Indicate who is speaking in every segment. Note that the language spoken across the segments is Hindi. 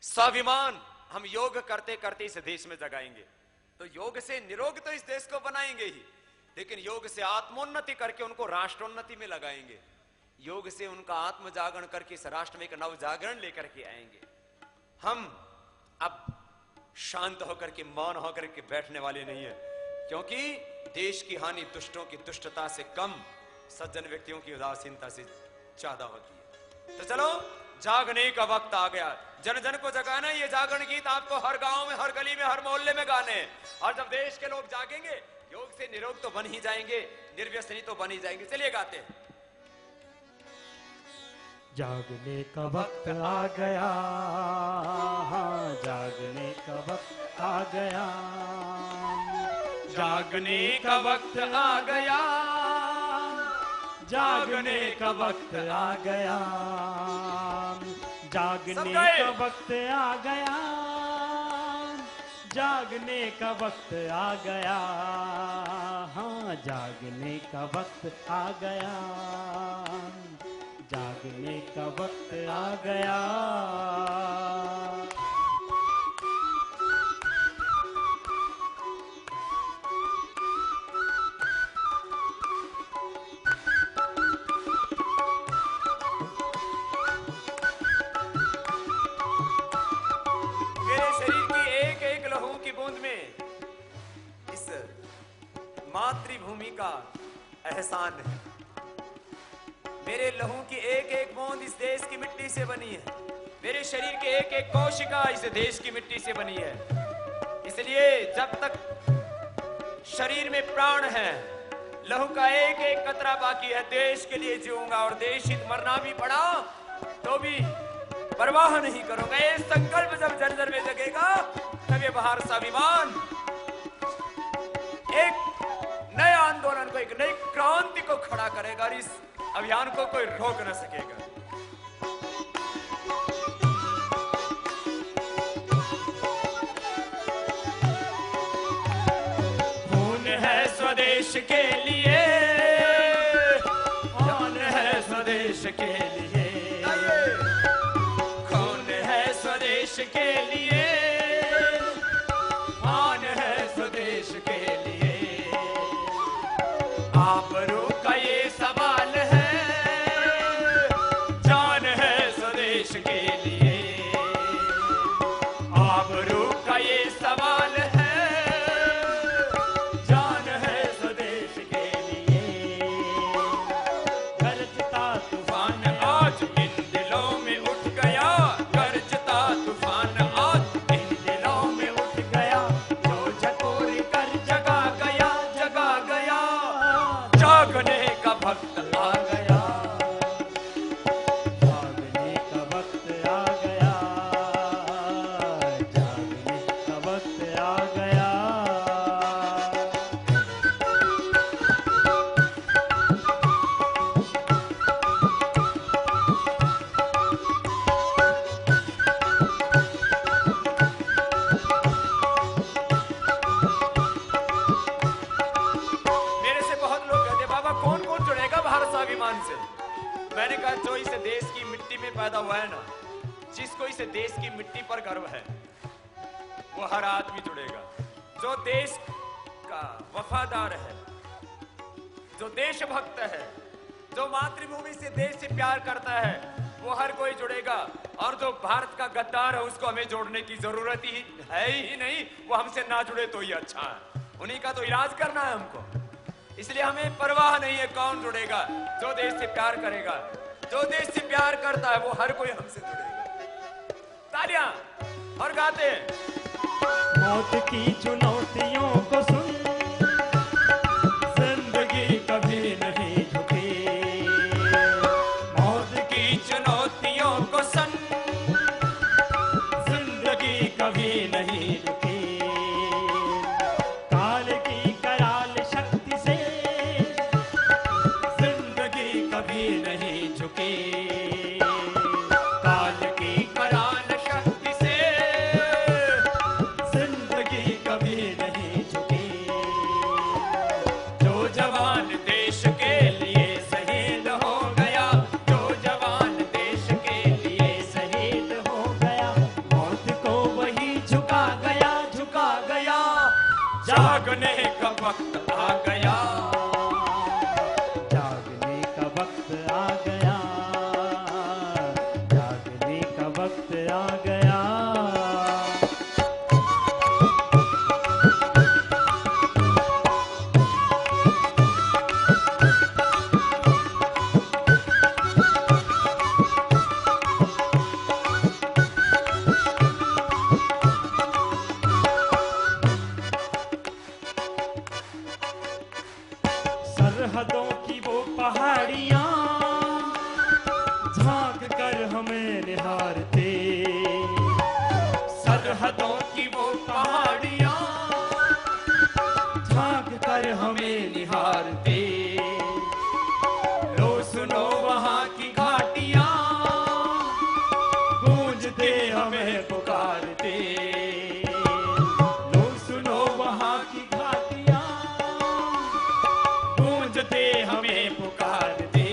Speaker 1: स्वाभिमान हम योग करते करते इस देश में जगाएंगे। तो योग से निरोग तो इस देश को बनाएंगे ही, लेकिन योग से आत्मोन्नति करके उनको राष्ट्रोन्नति में लगाएंगे। योग से उनका आत्म जागरण करके इस राष्ट्र में एक नव जागरण लेकर के आएंगे। हम अब शांत होकर के मौन होकर के बैठने वाले नहीं है, क्योंकि देश की हानि दुष्टों की दुष्टता से कम, सज्जन व्यक्तियों की उदासीनता से ज्यादा होती है। तो चलो, जागने का वक्त आ गया। जन जन को जगाना। ये जागरण गीत आपको हर गांव में, हर गली में, हर मोहल्ले में गाने हैं। और जब देश के लोग जागेंगे, योग से निरोग तो बन ही जाएंगे, निर्व्यसनी तो बन ही जाएंगे। चलिए गाते हैं।
Speaker 2: जागने का वक्त आ गया, हाँ जागने का वक्त आ गया,
Speaker 1: जागने का वक्त आ गया,
Speaker 2: जागने का वक्त आ गया, जागने का वक्त आ गया, जागने का वक्त आ गया, हाँ जागने का वक्त आ गया, जागने का वक्त आ गया।
Speaker 1: मेरे शरीर की एक एक लहू की बूंद में इस मातृभूमि का एहसान है। मेरे लहू की एक एक बूंद इस देश की मिट्टी से बनी है। मेरे शरीर के एक एक कोशिका इस देश की मिट्टी से बनी है। इसलिए जब तक शरीर में प्राण है, लहू का एक एक कतरा बाकी है, देश के लिए जीऊंगा। और देश हित मरना भी पड़ा तो भी परवाह नहीं करूंगा। ये संकल्प जब जन जन में जगेगा, तब ये बाहर स्वाभिमान एक नए आंदोलन को, एक नई क्रांति को खड़ा करेगा। और इस अभियान को कोई रोक न सकेगा।
Speaker 2: खून है स्वदेश के लिए, खून है स्वदेश के लिए, खून है स्वदेश के लिए, खून है स्वदेश के लिए। आबरू का ये सवाल है, जान है स्वदेश के लिए। आबरू का ये सवाल है, जान है स्वदेश के लिए। गरजता तूफान आज इन दिलों में उठ गया, गरजता तूफान आज इन दिलों में उठ गया। जो झकोर कर जगा गया, जगा गया, जागने का वक्त आ गया, जागने का वक्त आ गया, जागने का वक्त आ गया।
Speaker 1: मेरे से बहुत लोग कहते, बाबा कौन कौन जुड़ेगा भारत स्वाभिमान से? मैंने कहा, जो इस देश की मिट्टी में पैदा हुआ है ना, जिसको इस देश की मिट्टी पर गर्व है, वो हर आदमी जुड़ेगा। जो देश का वफादार है, जो देशभक्त है, जो मातृभूमि से, देश से प्यार करता है, वो हर कोई जुड़ेगा। और जो भारत का गद्दार है, उसको हमें जोड़ने की जरूरत ही है ही नहीं। वो हमसे ना जुड़े तो ही अच्छा है, उन्हीं का तो इलाज करना है हमको। इसलिए हमें परवाह नहीं है कौन जुड़ेगा। जो देश से प्यार करेगा, जो देश से प्यार करता है, वो हर कोई हमसे जुड़ेगा। तालियां और गाते हैं।
Speaker 2: मौत की चुनौतियों को सुन, जिंदगी कभी नहीं झुकी। मौत की चुनौतियों को सुन, जिंदगी कभी नहीं झुकी। काल की कराल शक्ति से जिंदगी कभी नहीं झुकी। काल की कराल शक्ति से जिंदगी कभी नहीं झुकी। वक्त आ गया,
Speaker 3: जागने का वक्त आ गया, जागने का वक्त आ गया। सरहदों की वो पहाड़ियां झांक कर हमें निहारते,
Speaker 2: सरहदों की वो पहाड़ियां
Speaker 3: झांक कर हमें निहारते।
Speaker 2: लो सुनो वहां की घाटियां,
Speaker 3: गूंजते हमें पुकारते। लो सुनो वहां की घाटियां, गूंजते हमें पुकारते।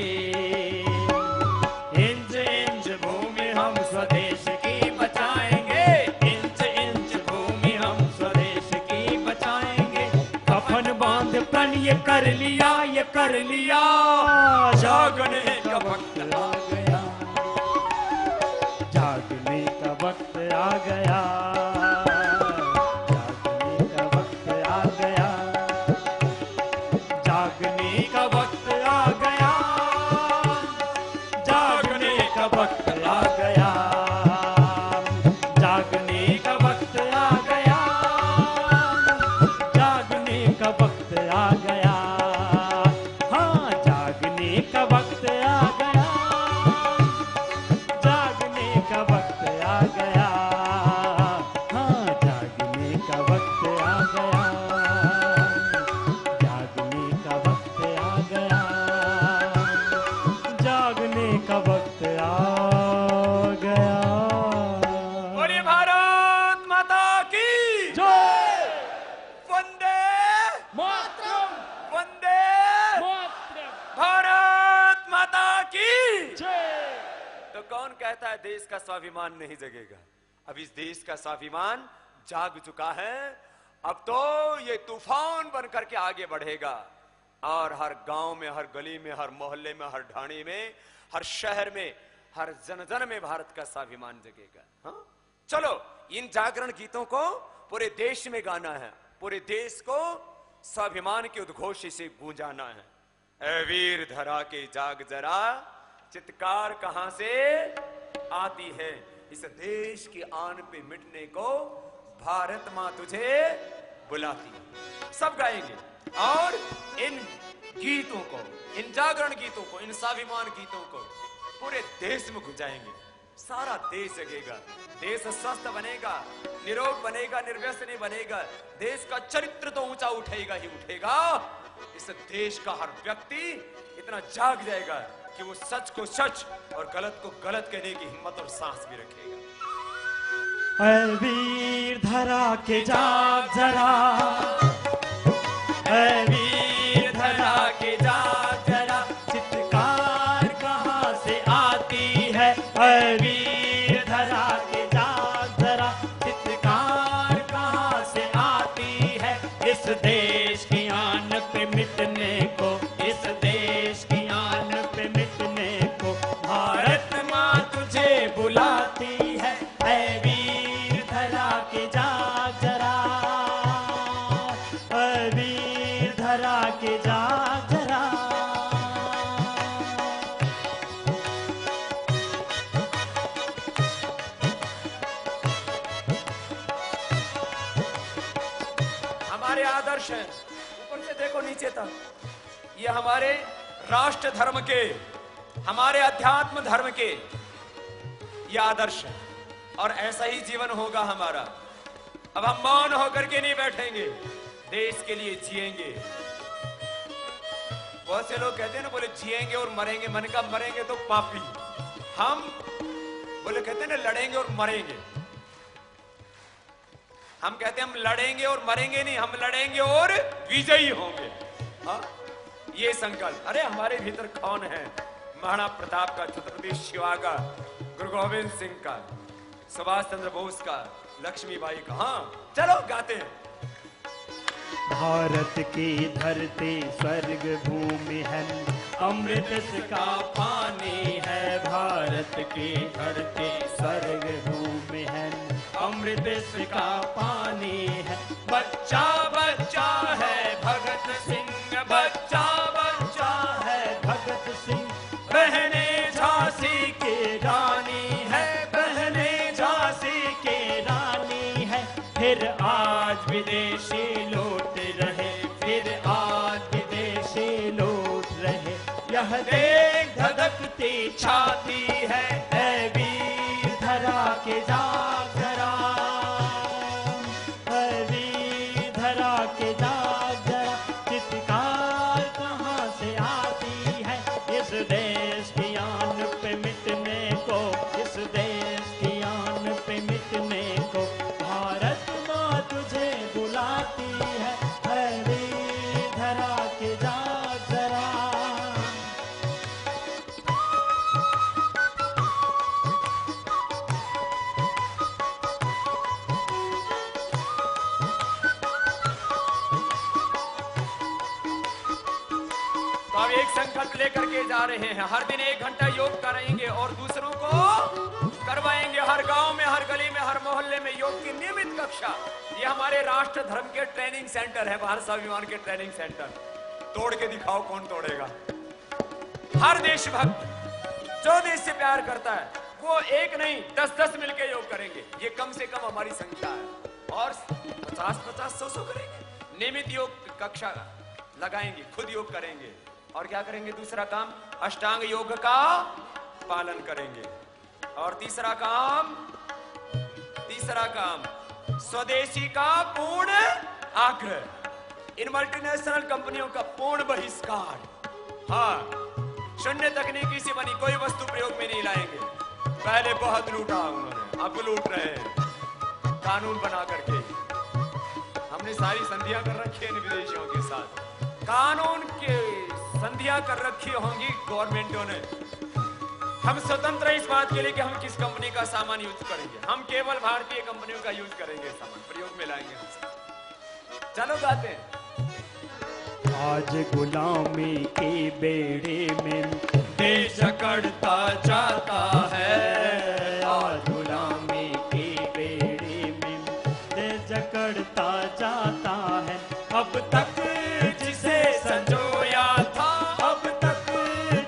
Speaker 3: इंच इंच भूमि हम स्वदेश की बचाएंगे, इंच इंच भूमि हम स्वदेश की बचाएंगे। कफन बांध प्रण ये कर लिया, ये कर लिया, जागने का वक्त आ गया, जागने का वक्त आ गया, जागने का वक्त आ गया, जागने का वक्त आ गया, जागने का वक्त आ गया, जागने का वक्त आ गया, जागने का वक्त आ गया। हाँ, जागने का वक्त आ गया, जागने का वक्त आ गया। हाँ, जागने का वक्त आ गया, जागने का वक्त आ गया, जागने का वक्त आ गया।
Speaker 1: बोलिए भारत माता की
Speaker 3: जय
Speaker 1: वंदे
Speaker 3: मातरम,
Speaker 1: वंदे
Speaker 3: मातरम,
Speaker 1: भारत माता की।
Speaker 3: जय।
Speaker 1: तो कौन कहता है देश का स्वाभिमान नहीं जगेगा? अब इस देश का स्वाभिमान जाग चुका है। अब तो ये तूफान बन करके आगे बढ़ेगा और हर गांव में, हर गली में, हर मोहल्ले में, हर ढाणी में, हर शहर में, हर जन जन में भारत का स्वाभिमान जगेगा। हाँ? चलो इन जागरण गीतों को पूरे देश में गाना है, पूरे देश को स्वाभिमान के उद्घोष से गूंजाना है। ऐ वीर धरा के जाग जरा, चित्कार कहां से आती है, इस देश की आन पे मिटने को भारत मां तुझे बुलाती है। सब गाएंगे और इन गीतों को, इन जागरण गीतों को, इन स्वाभिमान गीतों को पूरे देश में गुंजाएंगे। सारा देश जगेगा, देश स्वस्थ बनेगा, निरोग बनेगा, निर्व्यसनी बनेगा। देश का चरित्र तो ऊंचा उठेगा ही उठेगा। इस देश का हर व्यक्ति इतना जाग जाएगा कि वो सच को सच और गलत को गलत कहने की हिम्मत और साहस भी रखेगा।
Speaker 3: ऐ वीर धरा के जाग जरा, ऐ वीर धरा के जाग जरा, चित्कार कहाँ से आती है। ऐ वीर धरा के जाग जरा, चित्कार कहाँ से आती है। इस देश की आन पे मिटने को, इस देश की आन पे मिटने को भारत माँ तुझे बुलाती है। ऐ वीर धरा के जाग जरा, ऐ वीर धरा के जाग जरा।
Speaker 1: हमारे आदर्श हैं, ऊपर से देखो नीचे तक, ये हमारे राष्ट्र धर्म के, हमारे अध्यात्म धर्म के ये आदर्श है और ऐसा ही जीवन होगा हमारा। अब हम मौन होकर के नहीं बैठेंगे, देश के लिए जिएंगे। बहुत से लोग कहते हैं ना, बोले जिएंगे और मरेंगे, मन का मरेंगे तो पापी। हम बोले कहते हैं ना, लड़ेंगे और मरेंगे। हम कहते हैं हम लड़ेंगे और मरेंगे नहीं, हम लड़ेंगे और विजयी होंगे। हाँ? ये संकल्प। अरे हमारे भीतर कौन है? महाराणा प्रताप का, छत्रपति शिवा का, गुरु गोविंद सिंह का, सुभाष चंद्र बोस का, लक्ष्मीबाई का। हाँ चलो गाते हैं।
Speaker 3: भारत की धरती स्वर्ग भूमि है, अमृत का पानी है। भारत की धरती स्वर्ग भूमि है, अमृत का पानी है।
Speaker 2: बच्चा बच्चा है भगत सिंह, बच्चा बच्चा
Speaker 3: है भगत सिंह,
Speaker 2: बहने झांसी
Speaker 3: की रानी है, बहने झांसी की रानी है। फिर आज विदेशी लौट रहे, फिर आज विदेशी लौट रहे। यह देख धधकती छाती है, ऐ वीर धरा के जाग जरा, ऐ वीर धरा के जाग जरा। चित्कार कहाँ से आती है इस देश की आन पे मिटने को, इस देश की आन पे मिटने को। भारत माँ तुझे बुलाती है, ऐ वीर धरा के जाग जरा।
Speaker 1: तो अब एक संकल्प लेकर के जा रहे हैं, हर दिन 1 घंटा योग करेंगे और दूसरों को करवाएंगे। हर गांव में, हर गली में, हर मोहल्ले में योग की नियमित कक्षा। ये हमारे राष्ट्र धर्म के ट्रेनिंग सेंटर है, भारत स्वाभिमान के ट्रेनिंग सेंटर। तोड़ के दिखाओ कौन तोड़ेगा। हर देशभक्त जो देश से प्यार करता है वो एक नहीं 10-10 मिलकर योग करेंगे। ये कम से कम हमारी संख्या है। और 50-50, 100-100 करेंगे। नियमित योग कक्षा लगाएंगे, खुद योग करेंगे। और क्या करेंगे? दूसरा काम, अष्टांग योग का पालन करेंगे। और तीसरा काम स्वदेशी का पूर्ण आग्रह, इन मल्टीनेशनल कंपनियों का पूर्ण बहिष्कार। हाँ, शून्य तकनीकी से बनी कोई वस्तु प्रयोग में नहीं लाएंगे। पहले बहुत लूटा उन्होंने, अब लूट रहे हैं कानून बना करके। हमने सारी संधियां कर रखी है विदेशियों के साथ, कानून के संधियां कर रखी होंगी गवर्नमेंटों ने। हम स्वतंत्र हैं इस बात के लिए कि हम किस कंपनी का सामान यूज करेंगे। हम केवल भारतीय कंपनियों का यूज करेंगे, सामान प्रयोग में लाएंगे। चलो गाते हैं।
Speaker 3: आज गुलामी के बेड़े में
Speaker 2: देश अकड़ता जाता है,
Speaker 3: आज गुलामी के बेड़े में देश अकड़ता जाता है। अब तक जिसे संजोया था, अब तक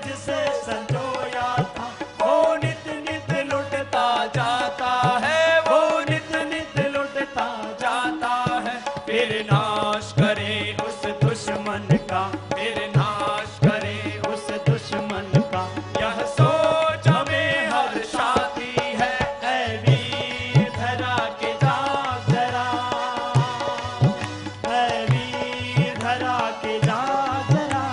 Speaker 3: जिसे संजोया था, वो नित नित लुटता जाता है, वो नित नित लुटता जाता है। फिर नाश करे उस दुश्मन का, फिर नाश करे उस दुश्मन का। यह सोच हमें हर्षाती है, ऐ वीर धरा के जाग जरा, ऐ वीर धरा के जाग जरा।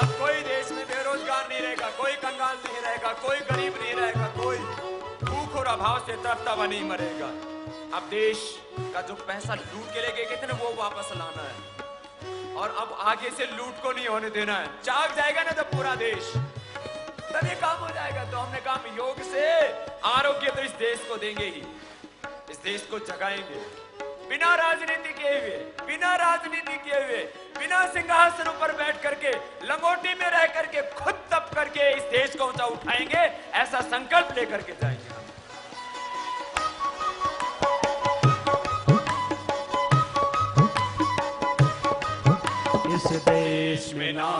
Speaker 1: अब कोई देश में बेरोजगार नहीं रहेगा, कोई कंगाल नहीं रहेगा, कोई गरीब नहीं रहेगा, कोई भूख और अभाव से तड़पता हुआ नहीं मरेगा। अब देश का जो पैसा लूट के लेके गए थे ना, वो वापस लाना है। और अब आगे से लूट को नहीं होने देना है। जाग जाएगा ना तो पूरा देश, तब ये काम हो जाएगा। तो हमने काम योग से आरोग्य तो इस देश को देंगे ही, इस देश को जगाएंगे। बिना राजनीति किए हुए, बिना राजनीति किए हुए, बिना सिंहासनों पर बैठ करके, लंगोटी में रह करके, खुद तप करके इस देश को ऊंचा उठाएंगे। ऐसा संकल्प लेकर के जाएंगे हम।
Speaker 3: इस देश में ना